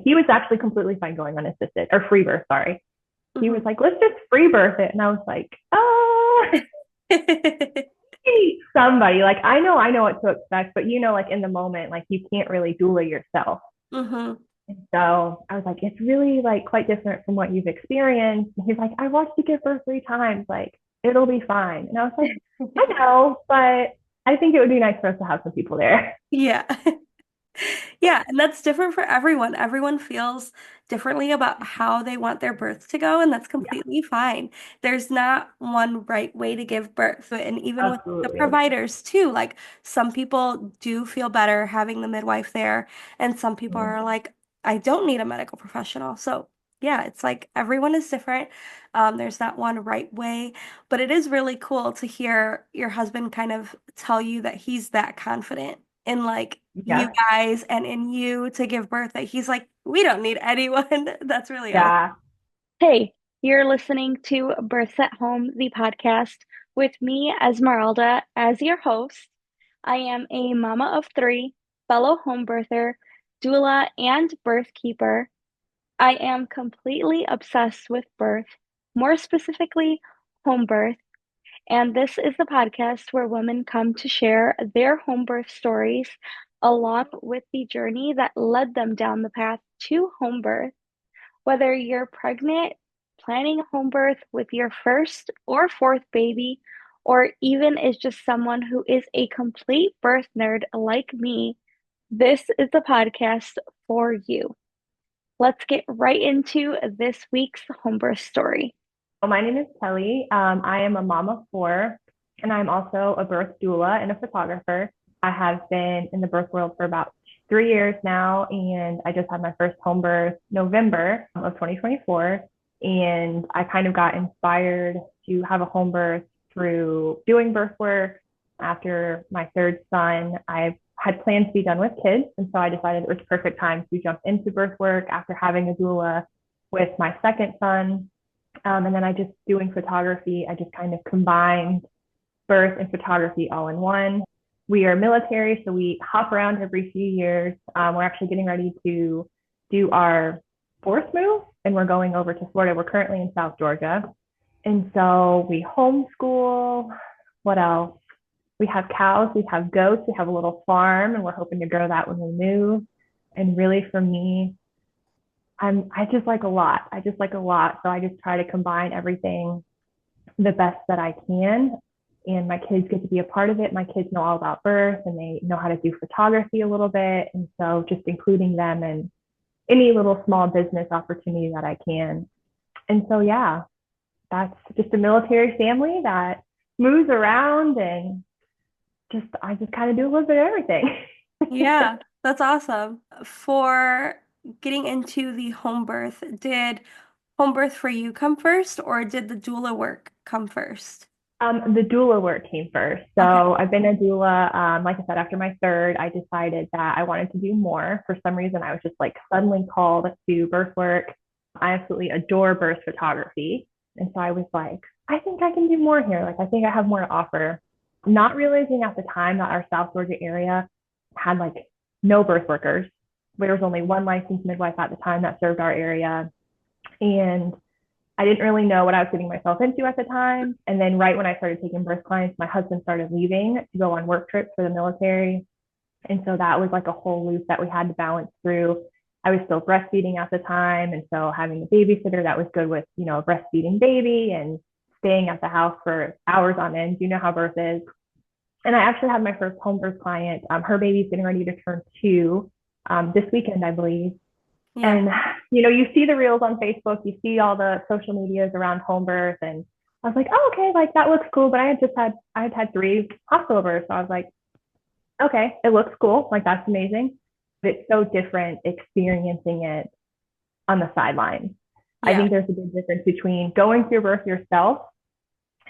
he was actually completely fine going unassisted or free birth, sorry. He Mhm. was like, let's just free birth it. And I was like, oh, somebody, like, I know what to expect, but like in the moment, like you can't really doula yourself. Mhm. And so I was like, it's really like quite different from what you've experienced. And he's like, I watched you give birth 3 times. Like, it'll be fine. And I was like, I know, but I think it would be nice for us to have some people there. Yeah. Yeah, and that's different for everyone. Everyone feels differently about how they want their birth to go, and that's Yeah, completely fine. There's not one right way to give birth. And even with the absolutely. providers too, like some people do feel better having the midwife there, and some people Mhm. are like, I don't need a medical professional. So yeah, it's like everyone is different. There's not one right way, but it is really cool to hear your husband kind of tell you that he's that confident in like you Yeah. guys and in you to give birth that he's like, we don't need anyone. That's really awesome. Yeah. Hey, you're listening to Births at Home, the podcast, with me, Esmeralda, as your host. I am a mama of three, fellow home birther, doula, and birth keeper. I am completely obsessed with birth, more specifically, home birth. And this is the podcast where women come to share their home birth stories along with the journey that led them down the path to home birth. Whether you're pregnant, planning a home birth with your first or fourth baby, or even is just someone who is a complete birth nerd like me, this is the podcast for you. Let's get right into this week's home birth story. Well, my name is Kelly. I am a mom of four, and I'm also a birth doula and a photographer. I have been in the birth world for about 3 years now, and I just had my first home birth November of 2024. And I kind of got inspired to have a home birth through doing birth work. After my third son, I had plans to be done with kids, and so I decided it was perfect time to jump into birth work after having a doula with my second son. And then I just doing photography, I just kind of combined birth and photography all in one. We are military, so we hop around every few years. We're actually getting ready to do our fourth move, and we're going over to Florida. We're currently in South Georgia. And so we homeschool. What else? We have cows, we have goats, we have a little farm, and we're hoping to grow that when we move. And really, for me, I just like a lot. I just like a lot. So I just try to combine everything the best that I can. And my kids get to be a part of it. My kids know all about birth and they know how to do photography a little bit. And so just including them in any little small business opportunity that I can. And so, yeah, that's just a military family that moves around and I just kind of do a little bit of everything. Yeah, that's awesome. For getting into the home birth, did home birth for you come first or did the doula work come first? The doula work came first. Okay. So I've been a doula. Like I said, after my third, I decided that I wanted to do more. For some reason, I was just like suddenly called to birth work. I absolutely adore birth photography. And so I was like, I think I can do more here. Like, I think I have more to offer. Not realizing at the time that our South Georgia area had like no birth workers. There was only one licensed midwife at the time that served our area. And I didn't really know what I was getting myself into at the time. And then right when I started taking birth clients, my husband started leaving to go on work trips for the military. And so that was like a whole loop that we had to balance through. I was still breastfeeding at the time. And so having a babysitter that was good with, a breastfeeding baby and staying at the house for hours on end. You know how birth is. And I actually had my first home birth client. Her baby's getting ready to turn 2 this weekend, I believe. Yeah. And you see the reels on Facebook, you see all the social medias around home birth, and I was like, oh, okay, like that looks cool. But I had had 3 hospital births, so I was like, okay, it looks cool, like that's amazing. But it's so different experiencing it on the sidelines. I Yeah. think there's a big difference between going through birth yourself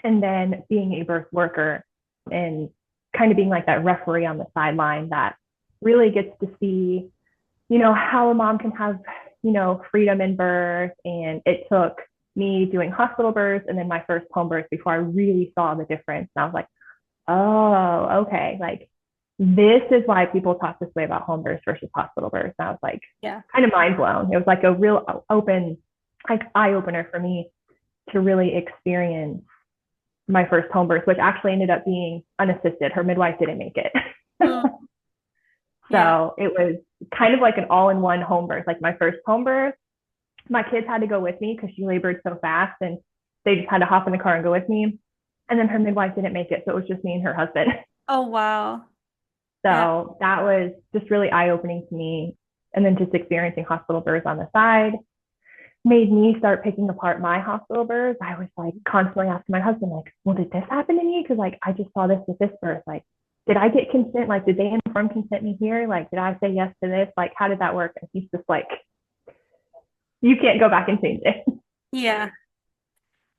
and then being a birth worker and kind of being like that referee on the sideline that really gets to see how a mom can have, freedom in birth. And it took me doing hospital births and then my first home birth before I really saw the difference. And I was like, oh, okay. Like this is why people talk this way about home births versus hospital births. And I was like, Yeah. kind of mind blown. It was like a real open, like eye opener for me to really experience my first home birth, which actually ended up being unassisted. Her midwife didn't make it. Mm, yeah. So it was kind of like an all in one home birth. Like my first home birth, my kids had to go with me because she labored so fast and they just had to hop in the car and go with me. And then her midwife didn't make it. So it was just me and her husband. Oh, wow. Yeah. So that was just really eye opening to me. And then just experiencing hospital births on the side made me start picking apart my hospital births. I was like constantly asking my husband, like, well, did this happen to me? Because like I just saw this with this birth. Like, did I get consent? Like, did they inform consent me here? Like, did I say yes to this? Like, how did that work? And he's just like, you can't go back and change it. Yeah.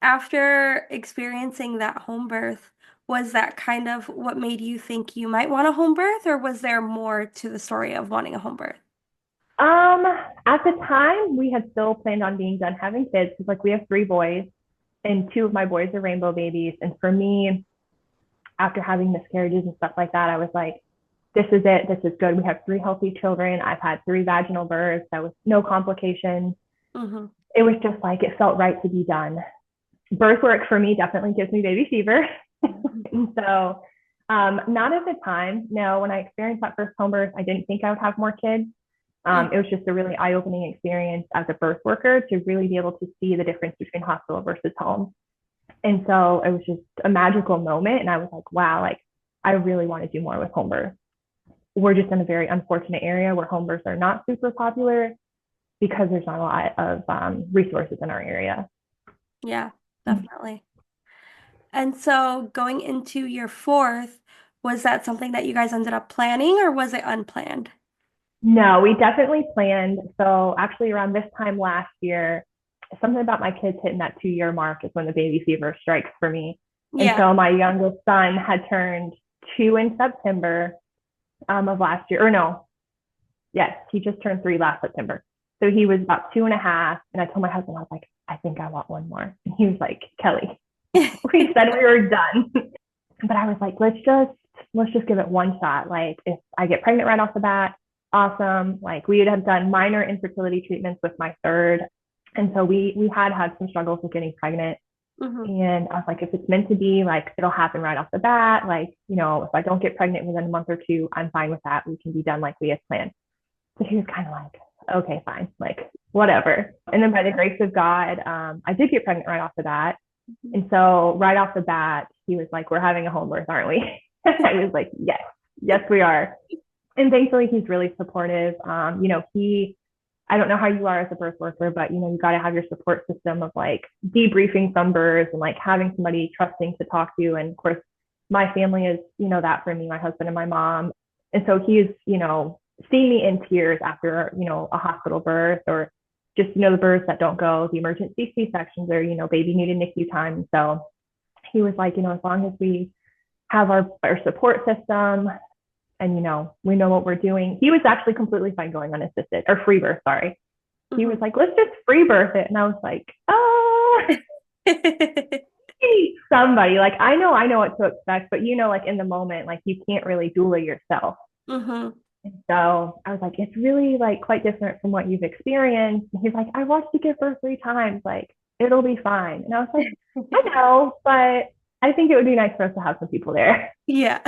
After experiencing that home birth, was that kind of what made you think you might want a home birth, or was there more to the story of wanting a home birth? Um, at the time, we had still planned on being done having kids because like we have three boys and two of my boys are rainbow babies. And for me, after having miscarriages and stuff like that, I was like, this is it. This is good. We have three healthy children. I've had three vaginal births. That was no complications. Mm-hmm. It was just like it felt right to be done. Birth work for me definitely gives me baby fever. And so, not at the time. No, when I experienced that first home birth, I didn't think I would have more kids. It was just a really eye opening experience as a birth worker to really be able to see the difference between hospital versus home. And so it was just a magical moment. And I was like, wow, like I really want to do more with home birth. We're just in a very unfortunate area where home births are not super popular because there's not a lot of resources in our area. Yeah, definitely. And so going into your fourth, was that something that you guys ended up planning or was it unplanned? No, we definitely planned. So actually around this time last year, something about my kids hitting that 2 year mark is when the baby fever strikes for me. And Yeah. so my youngest son had turned 2 in September of last year. Or no, yes, he just turned 3 last September. So he was about 2.5. And I told my husband, I was like, I think I want one more. And he was like, Kelli, we said we were done. But I was like, let's just give it one shot. Like if I get pregnant right off the bat, awesome. Like we would have done minor infertility treatments with my third. And so we had some struggles with getting pregnant. Hmm. And I was like, if it's meant to be, like it'll happen right off the bat. Like, if I don't get pregnant within a month or two, I'm fine with that. We can be done like we had planned. So he was kind of like, okay, fine, like whatever. And then by the grace of God, I did get pregnant right off the bat. And so right off the bat, he was like, we're having a home birth, aren't we? I was like, yes, yes, we are. And thankfully, he's really supportive. I don't know how you are as a birth worker, but you got to have your support system of like debriefing some births and like having somebody trusting to talk to. And of course, my family is, that for me, my husband and my mom. And so he's, seen me in tears after, a hospital birth or just, the births that don't go, the emergency C-sections or, baby needed NICU time. So he was like, as long as we have our support system and, we know what we're doing. He was actually completely fine going unassisted or free birth, sorry. He was like, let's just free birth it. And I was like, oh, somebody like, I know what to expect, but like in the moment, like you can't really doula yourself. Hmm. And so I was like, it's really like quite different from what you've experienced. And he's like, I watched you give birth 3 times. Like, it'll be fine. And I was like, I know, but I think it would be nice for us to have some people there. Yeah.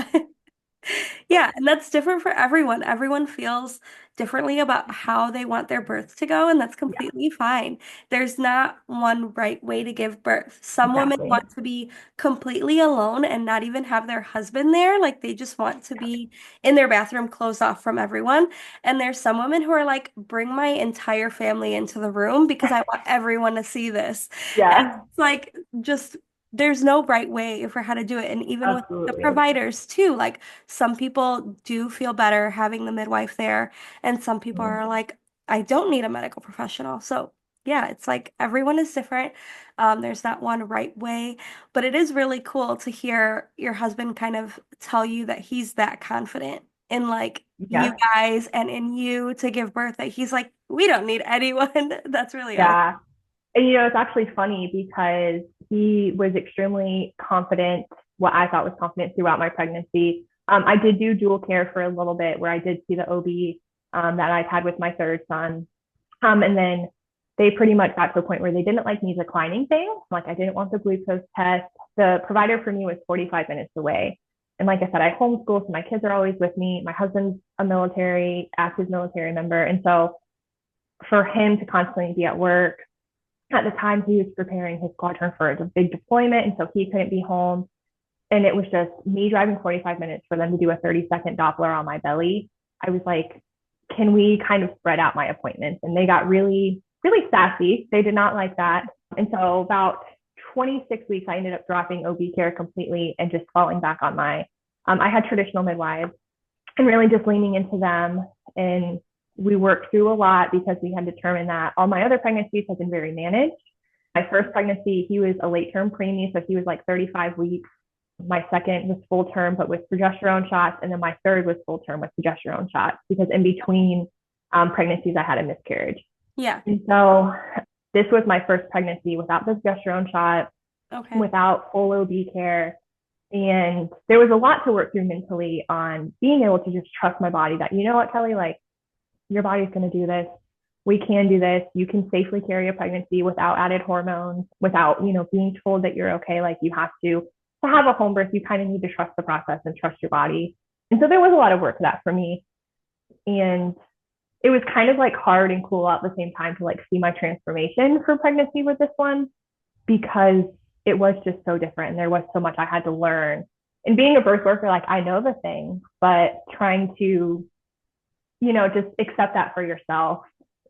Yeah, and that's different for everyone. Everyone feels differently about how they want their birth to go, and that's Yeah, completely fine. There's not one right way to give birth. Some women exactly. want to be completely alone and not even have their husband there. Like they just want to be in their bathroom closed off from everyone. And there's some women who are like, bring my entire family into the room because I want everyone to see this. And Yeah, it's like just there's no right way for how to do it. And even with the absolutely. providers too, like some people do feel better having the midwife there, and some people Mhm. are like, I don't need a medical professional. So, yeah, it's like everyone is different. There's not one right way, but it is really cool to hear your husband kind of tell you that he's that confident in like you Yeah, guys and in you to give birth that he's like, we don't need anyone. That's really awesome. yeah. And it's actually funny because he was extremely confident, what I thought was confident throughout my pregnancy. I did do dual care for a little bit where I did see the OB that I've had with my third son. And then they pretty much got to a point where they didn't like me declining things. Like I didn't want the glucose test. The provider for me was 45 minutes away. And like I said, I homeschool, so my kids are always with me. My husband's a active military member. And so for him to constantly be at work, at the time he was preparing his squadron for a big deployment. And so he couldn't be home. And it was just me driving 45 minutes for them to do a 30-second Doppler on my belly. I was like, can we kind of spread out my appointments? And they got really, really sassy. They did not like that. And so about 26 weeks, I ended up dropping OB care completely and just falling back on I had traditional midwives and really just leaning into them. And we worked through a lot because we had determined that all my other pregnancies had been very managed. My first pregnancy, he was a late term preemie, so he was like 35 weeks. My second was full term, but with progesterone shots. And then my third was full term with progesterone shots because in between pregnancies, I had a miscarriage. Yeah. And so this was my first pregnancy without the progesterone shot, without full OB care. And there was a lot to work through mentally on being able to just trust my body that, you know what, Kelli, like your body's going to do this. We can do this. You can safely carry a pregnancy without added hormones, without, being told that you're okay. Like you have to have a home birth, you kind of need to trust the process and trust your body. And so there was a lot of work for that for me. And it was kind of like hard and cool at the same time to like see my transformation for pregnancy with this one because it was just so different and there was so much I had to learn. And being a birth worker, like I know the thing, but trying to, just accept that for yourself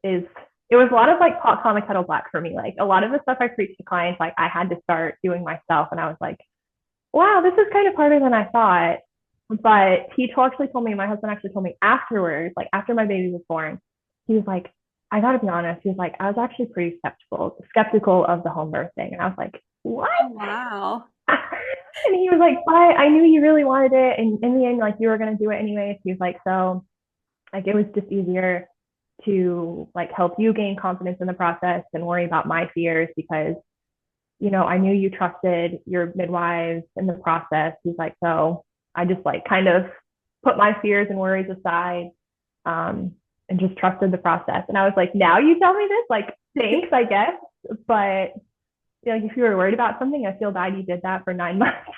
it was a lot of like pot calm the kettle black for me. Like a lot of the stuff I preach to clients, like I had to start doing myself. And I was like, wow, this is kind of harder than I thought. But my husband actually told me afterwards, like after my baby was born, he was like, I gotta be honest, he was like, I was actually pretty skeptical of the home birth thing. And I was like, what? Oh, wow. And he was like, but I knew you really wanted it. And in the end, like you were gonna do it anyways. He was like, so like it was just easier to like help you gain confidence in the process and worry about my fears because I knew you trusted your midwives in the process. He's like, so I just like kind of put my fears and worries aside and just trusted the process. And I was like, now you tell me this, like, thanks, I guess. But if you were worried about something, I feel bad you did that for 9 months.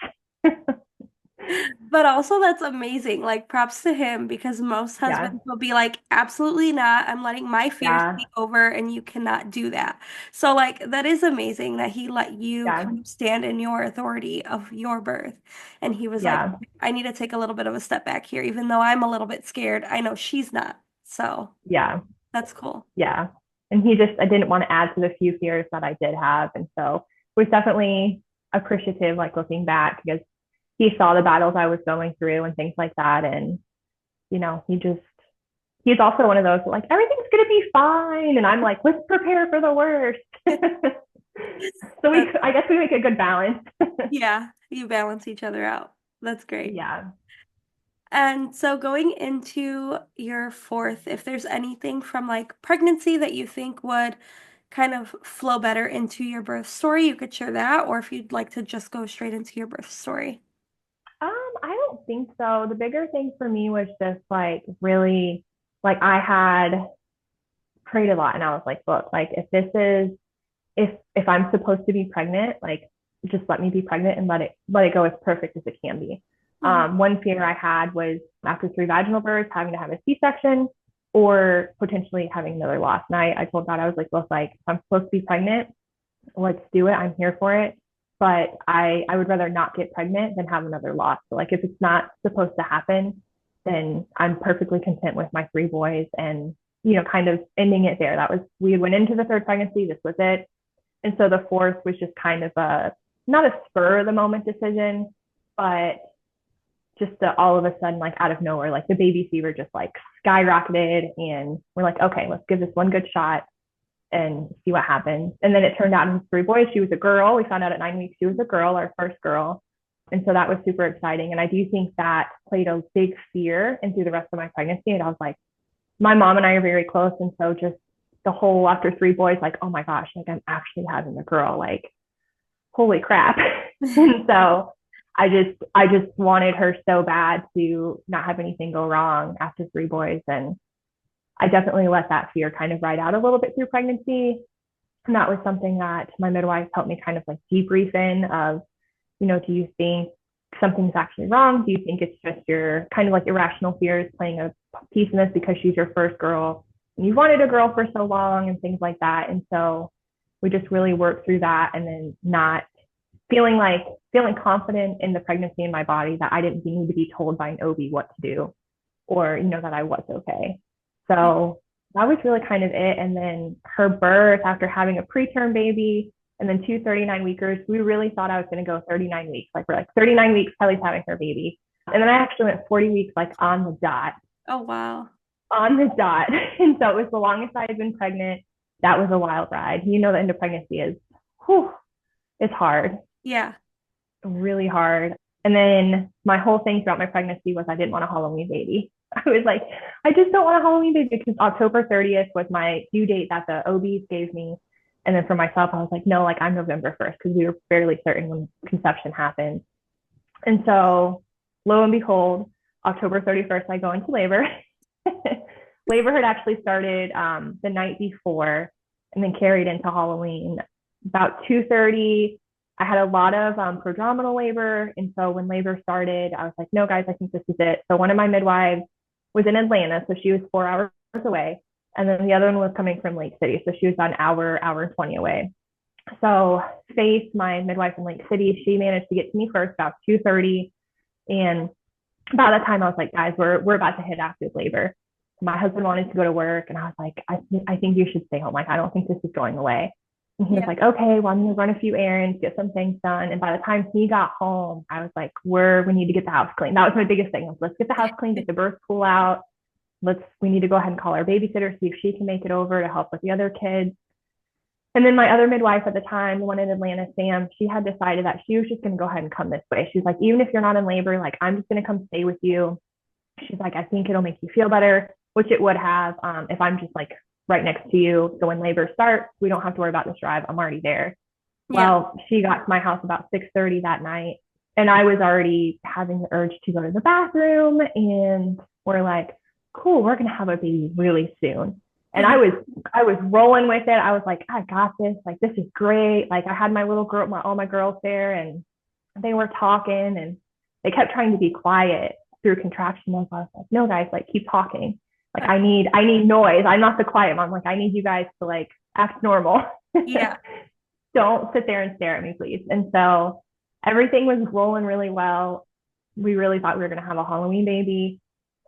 But also that's amazing. Like props to him because most husbands will be like, absolutely not. I'm letting my fears take over and you cannot do that. So like that is amazing that he let you kind of stand in your authority of your birth. And he was like, I need to take a little bit of a step back here, even though I'm a little bit scared. I know she's not. So that's cool. Yeah. And I didn't want to add to the few fears that I did have. And so it was definitely appreciative, like looking back because he saw the battles I was going through and things like that. And, he's also one of those like, everything's going to be fine. And I'm like, let's prepare for the worst. So I guess we make a good balance. Yeah. You balance each other out. That's great. Yeah. And so going into your fourth, if there's anything from like pregnancy that you think would kind of flow better into your birth story, you could share that, or if you'd like to just go straight into your birth story. I don't think so. The bigger thing for me was just like really like I had prayed a lot and I was like, look, like if I'm supposed to be pregnant, like just let me be pregnant and let it go as perfect as it can be. One fear I had was after 3 vaginal births, having to have a C-section or potentially having another loss. And I told God, I was like, look, like if I'm supposed to be pregnant, let's do it. I'm here for it. But I would rather not get pregnant than have another loss. So like if it's not supposed to happen, then I'm perfectly content with my 3 boys and, kind of ending it there. We went into the 3rd pregnancy. This was it. And so the 4th was just kind of not a spur of the moment decision, but just all of a sudden, like out of nowhere, like the baby fever just like skyrocketed and we're like, okay, let's give this one good shot and see what happens. And then it turned out it was 3 boys. She was a girl. We found out at 9 weeks she was a girl, our first girl. And so that was super exciting. And I do think that played a big fear into the rest of my pregnancy. And I was like, my mom and I are very close. And so just the whole after 3 boys, like, oh my gosh, like I'm actually having a girl, like, holy crap. And so I just wanted her so bad to not have anything go wrong after three boys. And I definitely let that fear kind of ride out a little bit through pregnancy. And that was something that my midwife helped me kind of like debrief in of, do you think something's actually wrong? Do you think it's just your kind of like irrational fears playing a piece in this because she's your first girl and you wanted a girl for so long and things like that? And so we just really worked through that, and then not feeling confident in the pregnancy in my body that I didn't need to be told by an OB what to do, or, that I was okay. So that was really kind of it. And then her birth, after having a preterm baby and then two 39-weekers, we really thought I was going to go 39 weeks. Like, we're like 39 weeks, Kelly's having her baby. And then I actually went 40 weeks, like on the dot. Oh, wow. On the dot. And so it was the longest I had been pregnant. That was a wild ride. The end of pregnancy is, it's hard. Yeah. Really hard. And then my whole thing throughout my pregnancy was I didn't want a Halloween baby. I was like, I just don't want a Halloween baby, because October 30th was my due date that the OBs gave me. And then for myself, I was like, no, like I'm November 1st, because we were fairly certain when conception happened. And so lo and behold, October 31st, I go into labor. Labor had actually started the night before and then carried into Halloween. About 2:30, I had a lot of prodrominal labor. And so when labor started, I was like, no, guys, I think this is it. So one of my midwives was in Atlanta, so she was 4 hours away. And then the other one was coming from Lake City, so she was about an hour and 20 away. So Faith, my midwife in Lake City, she managed to get to me first about 2:30. And by that time, I was like, guys, we're about to hit active labor. My husband wanted to go to work, and I was like, I think you should stay home. Like, I don't think this is going away. And he was like, okay, well, I'm going to run a few errands, get some things done. And by the time he got home, I was like, we need to get the house clean. That was my biggest thing. Let's get the house clean, get the birth pool out. We need to go ahead and call our babysitter, see if she can make it over to help with the other kids. And then my other midwife at the time, the one in Atlanta, Sam, she had decided that she was just going to go ahead and come this way. She's like, even if you're not in labor, like, I'm just going to come stay with you. She's like, I think it'll make you feel better, which it would have if I'm just like right next to you. So when labor starts, we don't have to worry about this drive. I'm already there. Yeah. Well, she got to my house about 6:30 that night, and I was already having the urge to go to the bathroom. And we're like, cool, we're going to have a baby really soon. And I was rolling with it. I was like, I got this. Like, this is great. Like, I had my little girl, all my girls there, and they were talking, and they kept trying to be quiet through contraction. I was like, no, guys, like, keep talking. Like, I need noise. I'm not the quiet mom. Like, I need you guys to like act normal. Yeah. Don't sit there and stare at me, please. And so everything was rolling really well. We really thought we were going to have a Halloween baby.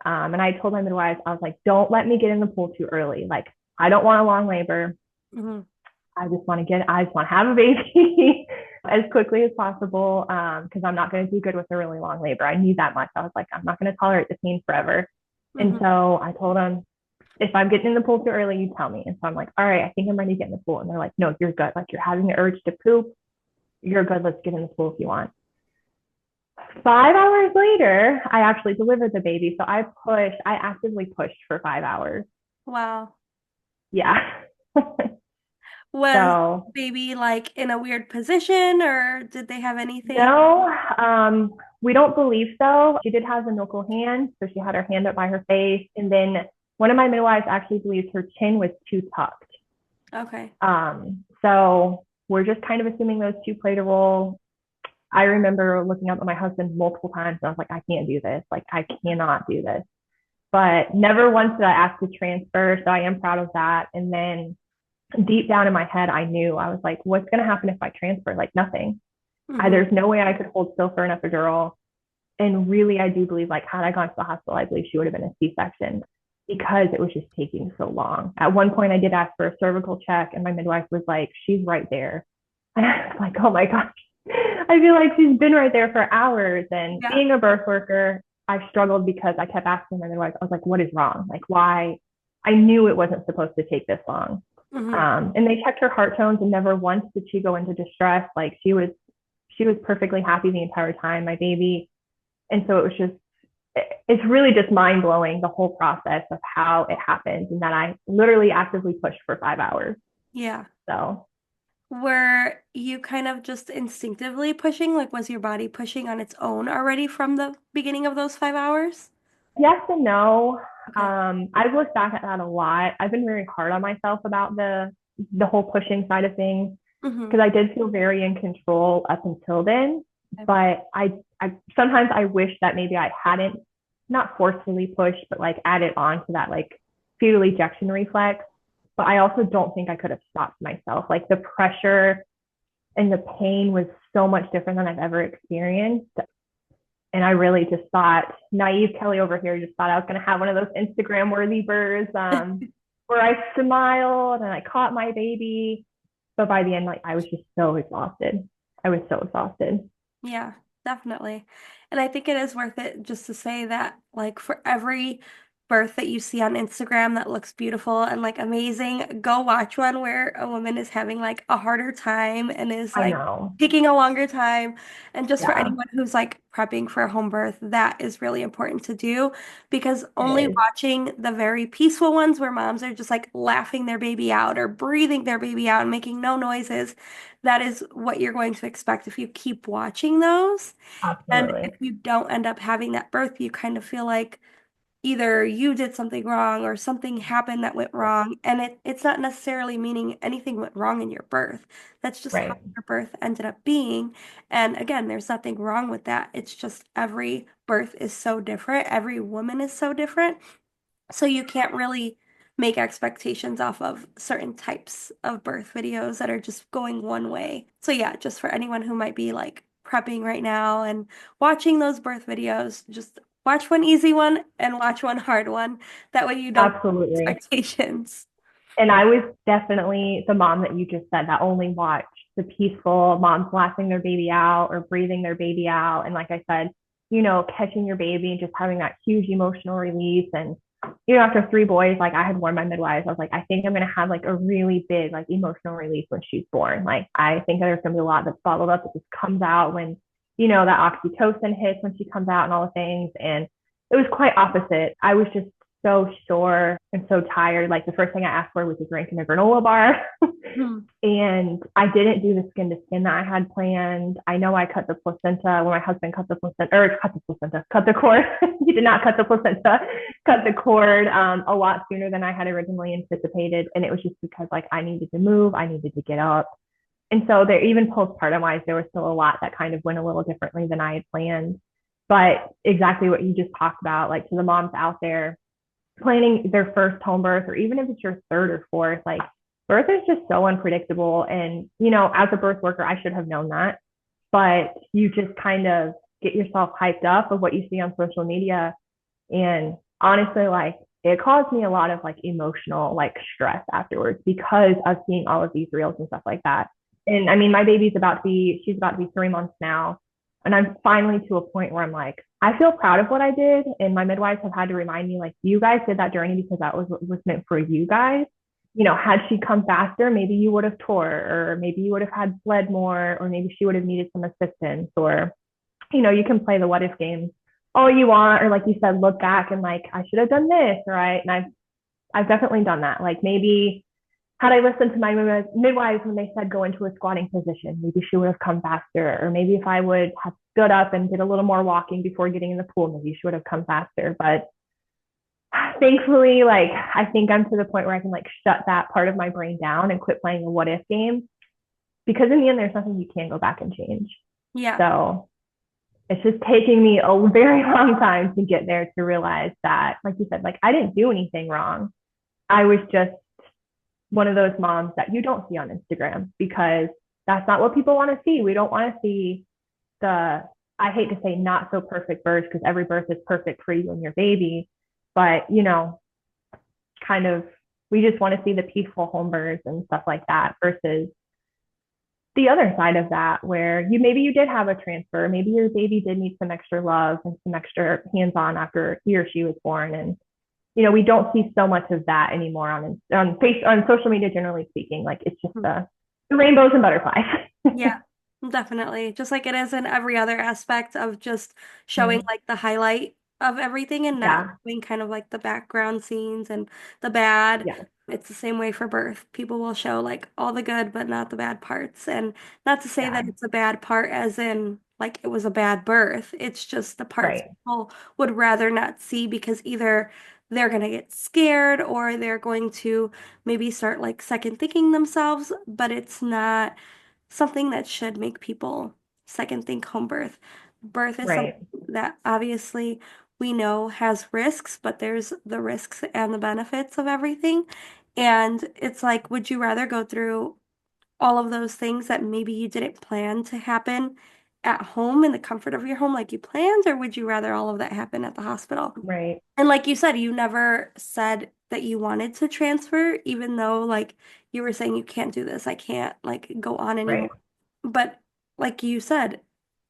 And I told my midwife, I was like, don't let me get in the pool too early. Like, I don't want a long labor. Mm-hmm. I just want to have a baby as quickly as possible, because I'm not going to do good with a really long labor. I need that much. I was like, I'm not going to tolerate the pain forever. Mm-hmm. And so I told them, if I'm getting in the pool too early, you tell me. And so I'm like, all right, I think I'm ready to get in the pool. And they're like, no, you're good. Like, you're having the urge to poop. You're good. Let's get in the pool if you want. 5 hours later, I actually delivered the baby. So I actively pushed for 5 hours. Wow. Yeah. Was baby like in a weird position, or did they have anything? No, we don't believe so. She did have a knuckle hand, so she had her hand up by her face. And then one of my midwives actually believes her chin was too tucked. Okay. So we're just kind of assuming those two played a role. I remember looking up at my husband multiple times, and I was like, I can't do this. Like, I cannot do this. But never once did I ask to transfer, so I am proud of that. And then deep down in my head, I knew. I was like, what's going to happen if I transfer? Like, nothing. Mm-hmm. There's no way I could hold still for an epidural. And really, I do believe, like, had I gone to the hospital, I believe she would have been a C-section, because it was just taking so long. At one point, I did ask for a cervical check, and my midwife was like, she's right there. And I was like, oh my gosh. I feel like she's been right there for hours. And being a birth worker, I've struggled because I kept asking my midwife, I was like, what is wrong? Like, why? I knew it wasn't supposed to take this long. Mm-hmm. And they checked her heart tones, and never once did she go into distress. Like, she was perfectly happy the entire time, my baby. And so it's really just mind blowing, the whole process of how it happened, and that I literally actively pushed for 5 hours. Yeah. So Were you kind of just instinctively pushing? Like, was your body pushing on its own already from the beginning of those 5 hours? Yes and no. Okay. I've looked back at that a lot. I've been very hard on myself about the whole pushing side of things Mm-hmm. because I did feel very in control up until then. But I sometimes I wish that maybe I hadn't not forcefully pushed, but like added on to that like fetal ejection reflex. But I also don't think I could have stopped myself. Like the pressure and the pain was so much different than I've ever experienced. And I really just thought, naive Kelli over here just thought I was going to have one of those Instagram worthy births where I smiled and I caught my baby. But by the end, like I was just so exhausted. I was so exhausted. Yeah, definitely. And I think it is worth it just to say that, like, for every birth that you see on Instagram that looks beautiful and like amazing, go watch one where a woman is having like a harder time and is I like know. taking a longer time. And just for Yeah, anyone who's like prepping for a home birth, that is really important to do because it only is. watching the very peaceful ones where moms are just like laughing their baby out or breathing their baby out and making no noises, that is what you're going to expect if you keep watching those. And if Absolutely. you don't end up having that birth, you kind of feel like either you did something wrong or something happened that went wrong. And it's not necessarily meaning anything went wrong in your birth. That's just how Right. your birth ended up being. And again, there's nothing wrong with that. It's just every birth is so different. Every woman is so different. So you can't really make expectations off of certain types of birth videos that are just going one way. So yeah, just for anyone who might be like prepping right now and watching those birth videos, just watch one easy one and watch one hard one. That way you don't have Absolutely. expectations. And I was definitely the mom that you just said that only watched the peaceful moms laughing their baby out or breathing their baby out. And like I said, catching your baby and just having that huge emotional release. And, after three boys, like I had warned my midwives, I was like, I think I'm going to have like a really big, like emotional release when she's born. Like, I think there's going to be a lot that's bottled up that just comes out when, that oxytocin hits when she comes out and all the things. And it was quite opposite. I was just so sore and so tired. Like the first thing I asked for was a drink and a granola bar. Hmm. And I didn't do the skin to skin that I had planned. I know I cut the placenta when my husband cut the placenta, or cut the placenta, cut the cord. He did not cut the placenta, cut the cord a lot sooner than I had originally anticipated. And it was just because like I needed to move, I needed to get up. And so there, even postpartum wise, there was still a lot that kind of went a little differently than I had planned. But exactly what you just talked about, like to the moms out there planning their first home birth, or even if it's your third or fourth, like birth is just so unpredictable. And, as a birth worker, I should have known that. But you just kind of get yourself hyped up of what you see on social media. And honestly, like it caused me a lot of like emotional like stress afterwards because of seeing all of these reels and stuff like that. And I mean, my she's about to be 3 months now. And I'm finally to a point where I'm like, I feel proud of what I did. And my midwives have had to remind me, like, you guys did that journey because that was what was meant for you guys. Had she come faster, maybe you would have tore, or maybe you would have had bled more, or maybe she would have needed some assistance, or, you can play the what if game all you want, or like you said, look back and like, I should have done this, right? And I've definitely done that. Like maybe had I listened to my midwives when they said go into a squatting position, maybe she would have come faster. Or maybe if I would have stood up and did a little more walking before getting in the pool, maybe she would have come faster. But thankfully, like I think I'm to the point where I can like shut that part of my brain down and quit playing a what if game, because in the end, there's nothing you can go back and change. Yeah. So it's just taking me a very long time to get there to realize that, like you said, like I didn't do anything wrong. I was just one of those moms that you don't see on Instagram because that's not what people want to see. We don't want to see the, I hate to say not so perfect birth because every birth is perfect for you and your baby, but kind of, we just want to see the peaceful home births and stuff like that versus the other side of that where you did have a transfer, maybe your baby did need some extra love and some extra hands-on after he or she was born. And we don't see so much of that anymore on social media, generally speaking. Like it's just the rainbows and butterflies. Yeah, definitely. Just like it is in every other aspect of just showing Mm, like the highlight of everything and not yeah, showing kind of like the background scenes and the bad. yeah, It's the same way for birth. People will show like all the good, but not the bad parts. And not to say Yeah. that it's a bad part as in like it was a bad birth. It's just the parts Right. people would rather not see because either they're going to get scared or they're going to maybe start like second thinking themselves, but it's not something that should make people second think home birth. Birth is something Right. that obviously we know has risks, but there's the risks and the benefits of everything. And it's like, would you rather go through all of those things that maybe you didn't plan to happen at home in the comfort of your home like you planned, or would you rather all of that happen at the hospital? Right. And like you said, you never said that you wanted to transfer, even though like you were saying you can't do this, I can't like go on Right. anymore. But like you said,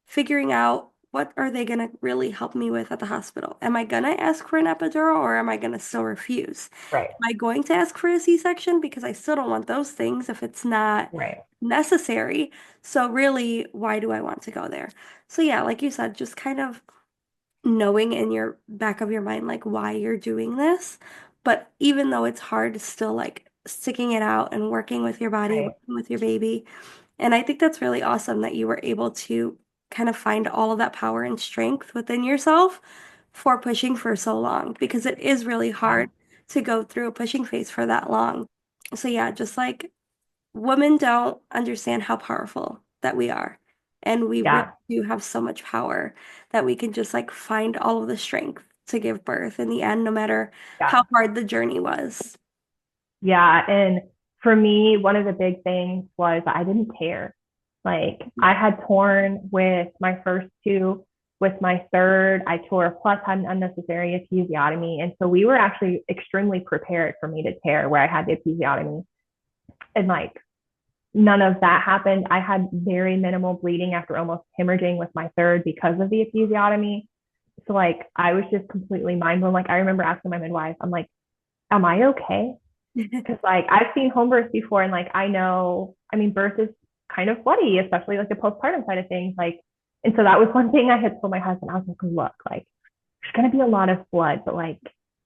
figuring out what are they gonna really help me with at the hospital? Am I gonna ask for an epidural or am I gonna still refuse? Right. Am I going to ask for a C-section? Because I still don't want those things if it's not Right. necessary. So really, why do I want to go there? So yeah, like you said, just kind of knowing in your back of your mind like why you're doing this. But even though it's hard, still like sticking it out and working with your body, Right. working with your baby. And I think that's really awesome that you were able to kind of find all of that power and strength within yourself for pushing for so long because it is really Yeah. hard to go through a pushing phase for that long. So yeah, just like women don't understand how powerful that we are. And we really Yeah. do have so much power that we can just like find all of the strength to give birth in the end, no matter Yeah. how hard the journey was. Yeah. And for me, one of the big things was I didn't tear. Like I had torn with my first two, with my third, I tore plus had an unnecessary episiotomy. And so we were actually extremely prepared for me to tear where I had the episiotomy. And like none of that happened. I had very minimal bleeding after almost hemorrhaging with my third because of the episiotomy. So like I was just completely mind blown. Like I remember asking my midwife, I'm like, am I okay? Because like I've seen home births before and like I know, I mean, birth is kind of bloody, especially like the postpartum side of things. Like, and so that was one thing I had told my husband. I was like, look, like there's gonna be a lot of blood, but like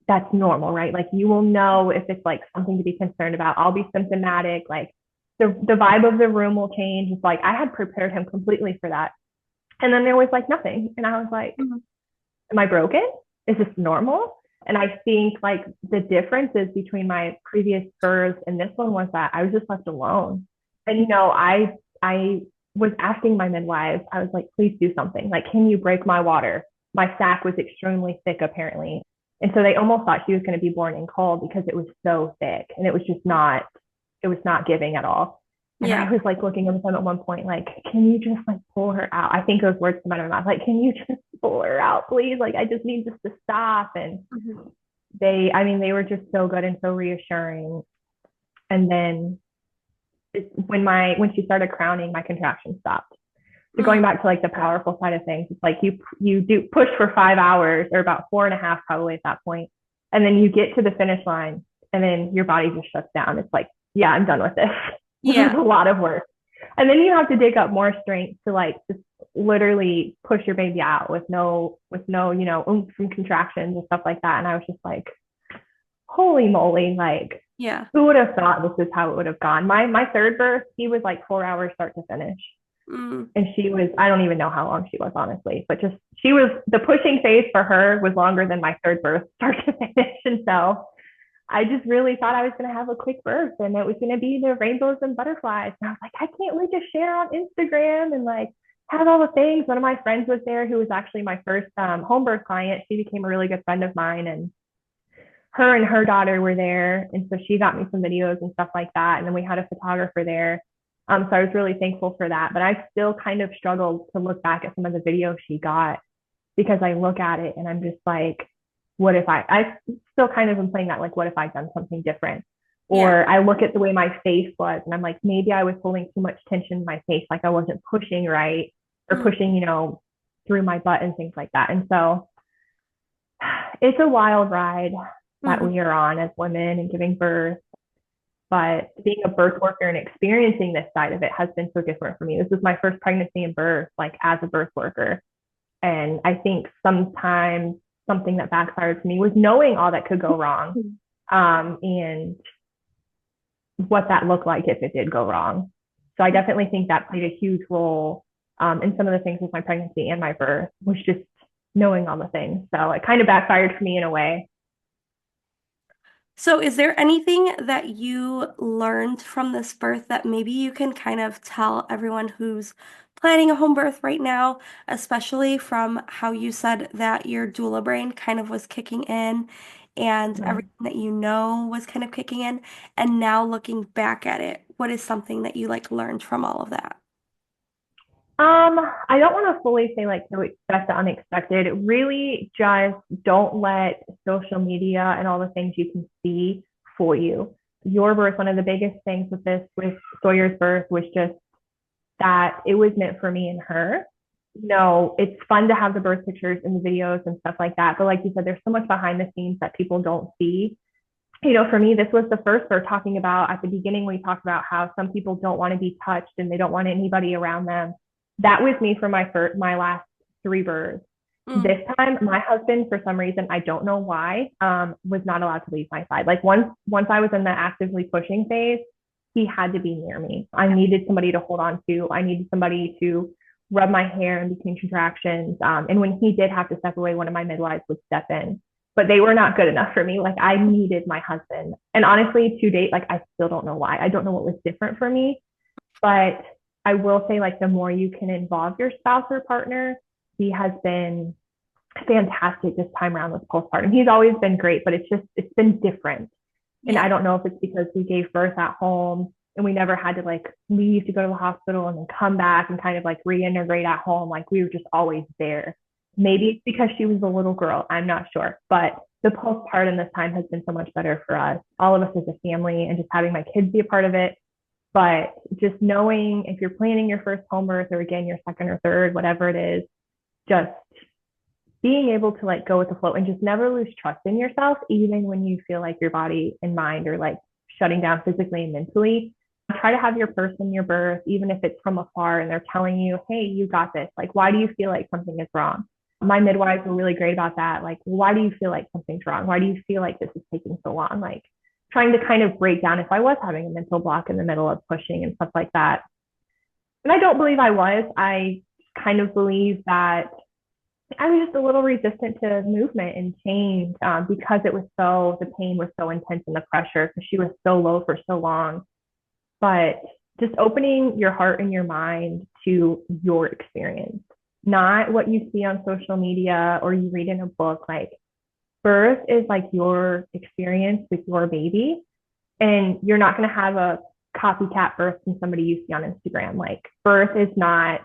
that's normal, right? Like you will know if it's like something to be concerned about. I'll be symptomatic, like the vibe of the room will change. It's like I had prepared him completely for that. And then there was like nothing. And I was like, Mhm. am I broken? Is this normal? And I think like the differences between my previous births and this one was that I was just left alone. And you know, I was asking my midwives, I was like, please do something. Like, can you break my water? My sac was extremely thick apparently. And so they almost thought she was going to be born in cold because it was so thick and it was just not, it was not giving at all. And Yeah. I was like looking at them at one point, like, can you just like pull her out? I think those words come out of my mouth, like, can you just pull her out, please? Like, I just need this to stop. And Mhm. I mean, they were just so good and so reassuring. And then when she started crowning, my contractions stopped. So Mm. going back to like the powerful side of things, it's like you do push for 5 hours or about 4.5 probably at that point, and then you get to the finish line, and then your body just shuts down. It's like, yeah, I'm done with this. This was Yeah. a lot of work, and then you have to dig up more strength to like just literally push your baby out with no oomph and contractions and stuff like that. And I was just like, holy moly, like Yeah. who would have thought this is how it would have gone? My third birth, he was like 4 hours start to finish. Mm. And she was, I don't even know how long she was, honestly, but just she was, the pushing phase for her was longer than my third birth start to finish. And so I just really thought I was going to have a quick birth and it was going to be the rainbows and butterflies. And I was like, I can't wait to share on Instagram and like have all the things. One of my friends was there who was actually my first home birth client. She became a really good friend of mine, and her and her daughter were there. And so she got me some videos and stuff like that. And then we had a photographer there. So I was really thankful for that. But I still kind of struggled to look back at some of the videos she got because I look at it and I'm just like, what if I still kind of am playing that, like, what if I'd done something different? Yeah. Or I look at the way my face was and I'm like, maybe I was holding too much tension in my face. Like I wasn't pushing right or Mm. pushing, through my butt and things like that. And so it's a wild ride that Mhm. we are on as women and giving birth. But being a birth worker and experiencing this side of it has been so different for me. This was my first pregnancy and birth, like as a birth worker. And I think sometimes something that backfired to me was knowing all that could go wrong. And what that looked like if it did go wrong. So I definitely think that played a huge role in some of the things with my pregnancy and my birth, was just knowing all the things. So it kind of backfired for me in a way. So, is there anything that you learned from this birth that maybe you can kind of tell everyone who's planning a home birth right now, especially from how you said that your doula brain kind of was kicking in and Mhm. everything that you know was kind of kicking in, and now looking back at it, what is something that you like learned from all of that? I don't want to fully say like to expect the unexpected. Really just don't let social media and all the things you can see fool you. Your birth, one of the biggest things with this, with Sawyer's birth, was just that it was meant for me and her. No, it's fun to have the birth pictures and the videos and stuff like that. But like you said, there's so much behind the scenes that people don't see. For me, this was the first we're talking about at the beginning. We talked about how some people don't want to be touched and they don't want anybody around them. That was me for my last three births. Mm, This time, my husband, for some reason, I don't know why, was not allowed to leave my side. Like once I was in the actively pushing phase, he had to be near me. I needed somebody to hold on to. I needed somebody to rub my hair in between contractions. And when he did have to step away, one of my midwives would step in, but they were not good enough for me. Like I needed my husband. And honestly, to date, like I still don't know why. I don't know what was different for me, but I will say like the more you can involve your spouse or partner, he has been fantastic this time around with postpartum. He's always been great, but it's been different. And yeah. I don't know if it's because we gave birth at home and we never had to like leave to go to the hospital and then come back and kind of like reintegrate at home. Like we were just always there. Maybe it's because she was a little girl. I'm not sure. But the postpartum this time has been so much better for us, all of us as a family, and just having my kids be a part of it. But just knowing if you're planning your first home birth or again, your second or third, whatever it is, just being able to like go with the flow and just never lose trust in yourself, even when you feel like your body and mind are like shutting down physically and mentally. Try to have your person, your birth, even if it's from afar and they're telling you, hey, you got this. Like, why do you feel like something is wrong? My midwives were really great about that. Like, why do you feel like something's wrong? Why do you feel like this is taking so long? Like, trying to kind of break down if I was having a mental block in the middle of pushing and stuff like that. And I don't believe I was. I kind of believe that I was just a little resistant to movement and change because the pain was so intense and the pressure because she was so low for so long. But just opening your heart and your mind to your experience, not what you see on social media or you read in a book. Like birth is like your experience with your baby, and you're not going to have a copycat birth from somebody you see on Instagram. Like birth is not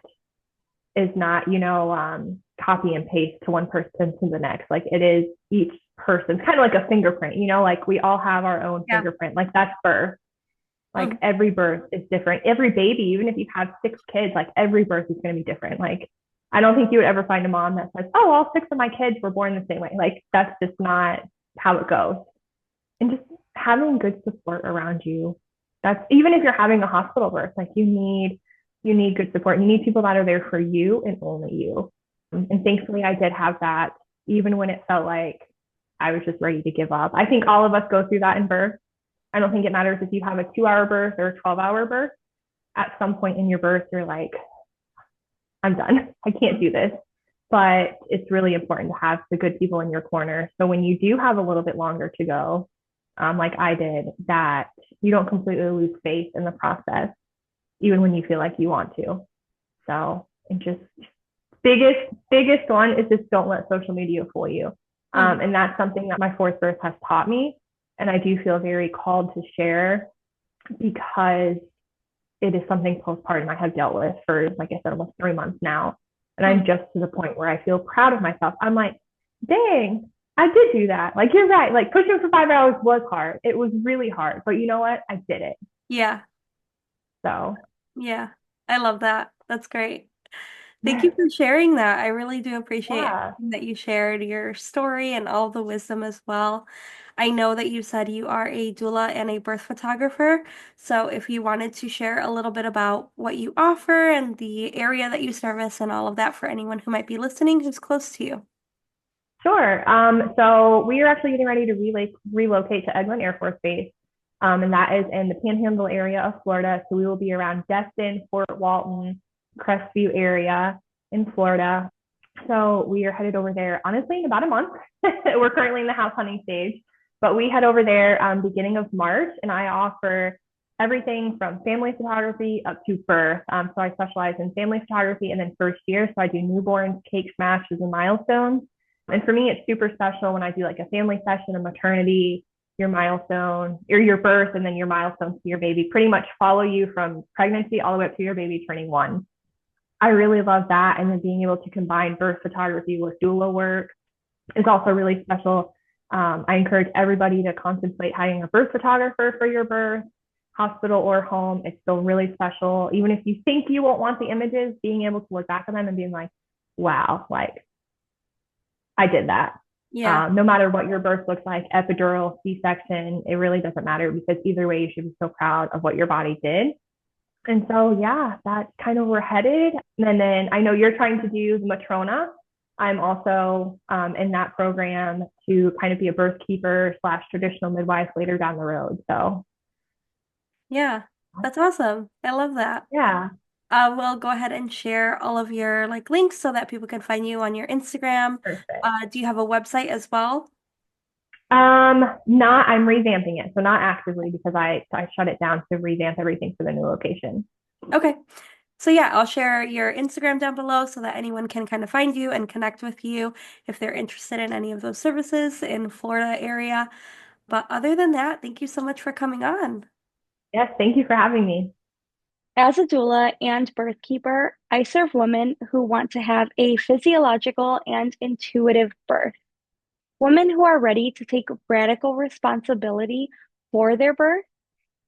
copy and paste to one person to the next. Like it is each person's kind of like a fingerprint, like we all have our own Yeah. fingerprint. Like that's birth. Like Mm, every birth is different. Every baby, even if you have six kids, like every birth is going to be different. Like I don't think you would ever find a mom that says, oh, all six of my kids were born the same way. Like that's just not how it goes. And just having good support around you. That's even if you're having a hospital birth, like you need good support. You need people that are there for you and only you. And thankfully I did have that, even when it felt like I was just ready to give up. I think all of us go through that in birth. I don't think it matters if you have a 2 hour birth or a 12-hour birth. At some point in your birth, you're like, I'm done. I can't do this. But it's really important to have the good people in your corner. So when you do have a little bit longer to go, like I did, that you don't completely lose faith in the process, even when you feel like you want to. So, and just biggest one is just don't let social media fool you. mhm. And that's something that my fourth birth has taught me. And I do feel very called to share because it is something postpartum I have dealt with for, like I said, almost 3 months now. And Mm. I'm just to the point where I feel proud of myself. I'm like, dang, I did do that. Like, you're right. Like, pushing for 5 hours was hard. It was really hard. But you know what? I did it. Yeah. So, Yeah. I love that. That's great. Thank you yeah. for sharing that. I really do appreciate that you shared your story and all the wisdom as well. I know that you said you are a doula and a birth photographer. So if you wanted to share a little bit about what you offer and the area that you service and all of that for anyone who might be listening who's close to you. Sure. So we are actually getting ready to relocate to Eglin Air Force Base. And that is in the Panhandle area of Florida. So we will be around Destin, Fort Walton, Crestview area in Florida. So we are headed over there, honestly, in about a month. We're currently in the house hunting stage, but we head over there beginning of March, and I offer everything from family photography up to birth. So I specialize in family photography and then first year. So I do newborns, cake smashes, and milestones. And for me, it's super special when I do like a family session, a maternity, your milestone, or your birth, and then your milestones to your baby pretty much follow you from pregnancy all the way up to your baby turning one. I really love that. And then being able to combine birth photography with doula work is also really special. I encourage everybody to contemplate hiring a birth photographer for your birth, hospital or home. It's still really special. Even if you think you won't want the images, being able to look back at them and being like, wow, like I did that. Yeah. No matter what your birth looks like, epidural, C-section, it really doesn't matter because either way, you should be so proud of what your body did. And so, yeah, that's kind of where we're headed. And then I know you're trying to do the Matrona. I'm also in that program to kind of be a birth keeper slash traditional midwife later down the road. So, Yeah, that's awesome. I love that. yeah, We'll go ahead and share all of your like links so that people can find you on your Instagram. perfect. Do you have a website as well? Not, I'm revamping it. So not actively because I shut it down to revamp everything for the new location. Okay. So yeah, I'll share your Instagram down below so that anyone can kind of find you and connect with you if they're interested in any of those services in Florida area. But other than that, thank you so much for coming on. Yes, thank you for having me. As a doula and birth keeper, I serve women who want to have a physiological and intuitive birth. Women who are ready to take radical responsibility for their birth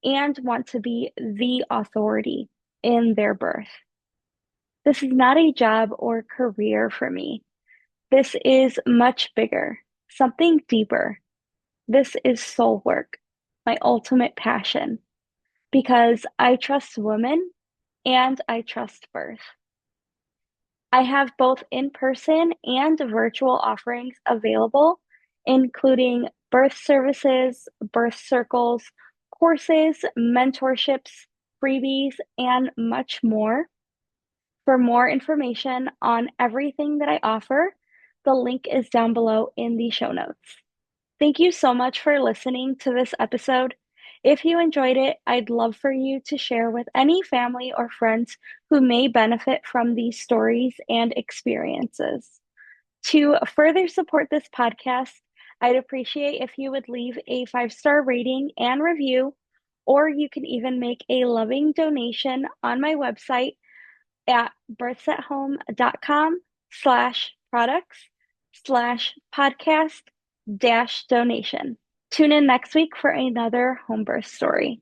and want to be the authority in their birth. This is not a job or career for me. This is much bigger, something deeper. This is soul work, my ultimate passion, because I trust women and I trust birth. I have both in-person and virtual offerings available, including birth services, birth circles, courses, mentorships, freebies, and much more. For more information on everything that I offer, the link is down below in the show notes. Thank you so much for listening to this episode. If you enjoyed it, I'd love for you to share with any family or friends who may benefit from these stories and experiences. To further support this podcast, I'd appreciate if you would leave a 5-star rating and review, or you can even make a loving donation on my website at birthsathome.com/products/podcast-donation. Tune in next week for another home birth story.